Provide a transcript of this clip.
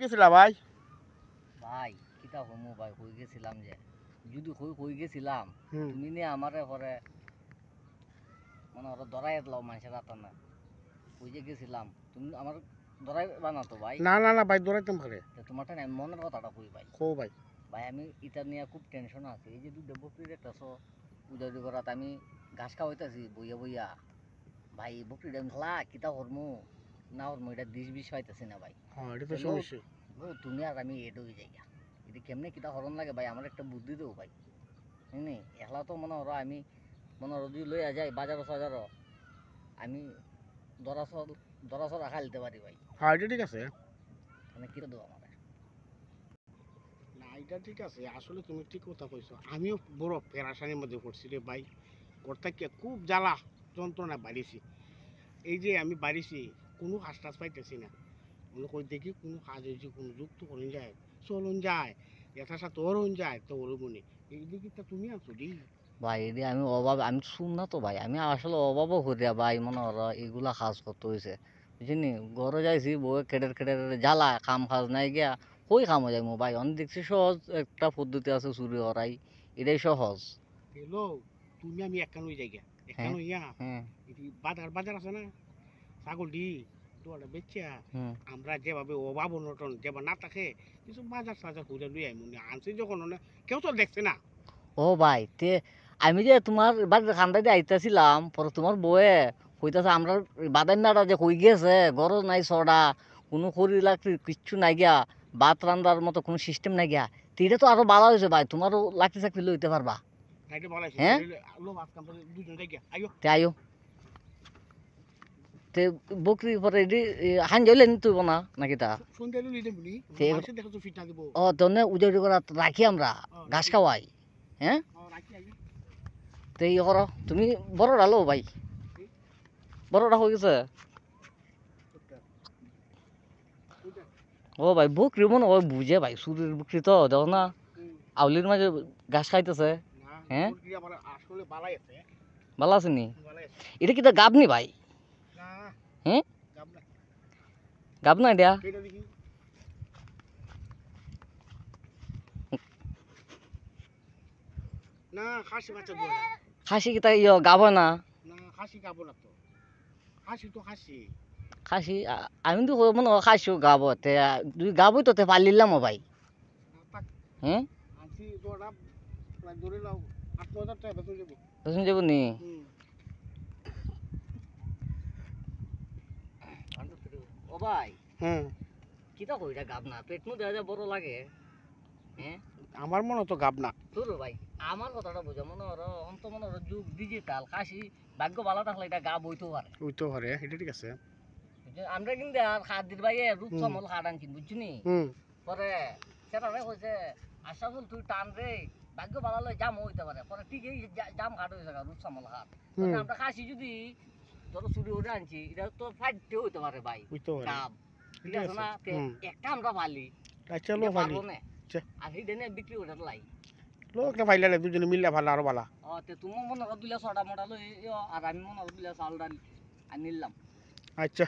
গেছিলা ভাই? ভাই কিতা হমু ভাই, কই গেছিলাম যে যদি কই গেছিলাম হুম। তুমি নিয়ে আমারে পরে মানে ওরা ধরাই দিলাম মানুষের হাতে না। কই যে গেছিলাম তুমি আমার ধরাই বানাতো ভাই। না না না ভাই, দৌড়াইতাম পারে। তো তোমারটা না মনের কথাটা কই ভাই। কো ভাই। ভাই আমি এটা নিয়ে খুব টেনশন আছে। এই যে দুধ বকরি দেখতেছো উদারি করাত আমি ঘাস খাওয়াইতেছি বইয়া বইয়া। ভাই বকরিটা আমি খেলা কিতা করমু না করমু এটা বিষ পাইতেছি না ভাই। হ্যাঁ, এটা তো চলো সমস্যা। তুমি আর আমি এড হয়ে যাই। এটা কেমনে কিতা হরণ লাগে ভাই, আমার একটা বুদ্ধি দেও ভাই। হুম, একলা তো মনে হলো আমি মনে হলো যদি লইয়া যাই বাজারও সাজারও আমি দরাচল রাখা দিতে পারি ভাই। হ্যাঁ, এটা ঠিক আছে। মানে কিটা দেবো আমার। না, এটা ঠিক আছে। আসলে তুমি ঠিক কথা কইছো। আমিও বড় পেরেশানির মধ্যে পড়ছি রে ভাই। ওর থেকে খুব জ্বালা যন্ত্রণা বাড়িছি। এই যে আমি বাড়িছি, কোনো কাজ টাজ পাইতেছি না। মনে কই দেখি কোনো কাজ হয়েছে, কোনো যুক্ত করুন যায়, চলুন যায়, এটার সাথে ওরুন যায়, তো ওর মনে এই দিকে তুমি আছো রে। ভাই এদি আমি অভাব আমি শুন না তো ভাই, আমি আসলে অভাবও করিয়া ভাই মনে হলো এগুলা কাজ করতে হয়েছে বুঝলি। ঘরে যাইছি বউ কেটের কেটের জ্বালা কাম কাজ নাই গিয়া কই কামো যাইমু ভাই। অনেক দেখছি সহজ একটা পদ্ধতি আছে চুরি করাই, এটাই সহজ। হ্যালো, তুমি আমি একখান হয়ে যাই একখান হ্যাঁ হইয়া হ্যাঁ বাজার বাজার আছে না, ছাগলটি তোরা বেচিয়া হুম। আমরা যেভাবে অভাব অনটন যেভাবে না থাকে কিছু বাজার টাজার ঘুরে লই আইমু না আনছি যখন না কেউ তো দেখছে না। ও ভাই তে আমি যে তোমার বাড়ির খান্দা দিয়ে আইতাছিলাম পরে তোমার বউয়ে কইতাছে আমরা বাদাম নাড়া যে কই গেছে গরজ নাই ছড়া কোনো খড়ি লাকড়ি কিচ্ছু নাই গিয়া ভাত রান্দার মতো কোনো সিস্টেম নাই গিয়া। তো এটা তো আরো ভালো হয়েছে ভাই, তোমারও লাকড়ি চাকরি লইতে পারবা। এটা বলা আছে হ্যাঁ লো আজকাল দুজন যাই আইও। তে আইও তে বকরি পরে এটি হান যাইলে নিতে হইব না নাকি তা। সন্ধ্যা লই দেব নি তে মানুষ দেখো তো ফিট না দেব। ও তনে উজাড়ি করা রাখি আমরা ঘাস খাওয়াই। হ্যাঁ রাখি আইও। তো এই করো তুমি বড় ডালো ভাই, বড়টা হয়ে গেছে। ও ভাই বকরি মনে হয় বুঝে ভাই, সুরের বকরি তো দেখো না আউলির মাঝে ঘাস খাইতেছে। হ্যাঁ আসলে বালাই আছে। ভালো আছে নি? বালাই আছে। এটা কি তা গাবনি ভাই? না, হ্যাঁ গাব না। গাব না এটা। কেটা দেখি। না, খাসি বাচ্চা দিও না। খাসি কি তা গাব না? না, খাসি গাবো না তো। খাসি তো খাসি। খাসি আমি তো মনে হয় খাসিও গাব তে তুই গাবই তো তে পারলিলাম ভাই। হ্যাঁ আনছি তোরা প্রায় ধরে নাও ৮,০০০ টাকা বেতন দেবো। বুঝুন যাবো নি? ও ভাই হুম। কিতা কই এটা গাব না, পেট নু দেওয়া যায় বড় লাগে। হ্যাঁ আমার মনে তো গাব না। তোর ভাই আমার কথাটা বুঝা মনে হলো অন্ত মনে হলো যুগ ডিজিটাল খাসি ভাগ্য ভালো থাকলে এটা গা বইতেও পারে। ওই তো হরে এটা ঠিক আছে। আমরা কিন্তু আর খাদ্যের ভাই রূপ সমল খাট আনছি বুঝছি। পরে সেটা কইছে আশাফুল তুই টান রে ভাগ্য ভালো হলে জাম হইতে পারে, পরে ঠিকই জাম খাট হয়েছে রূপ সমল খাট। আমরা খাসি যদি ধরো চুরি করে আনছি এটা তো ফাইটে হইতে পারে ভাই। কাম ঠিক আছে না, একটা আমরা পালি পারবো না আর সেই দিনে বিক্রি করে লাই লোক না ফাইলে দুজনে মিললে ভালো আরো ভালো। ও তে তুমি মনে করো দিলে ছটা মোটা লই আর আমি মনে করো দিলে চাল ডাল আর নিলাম। আচ্ছা।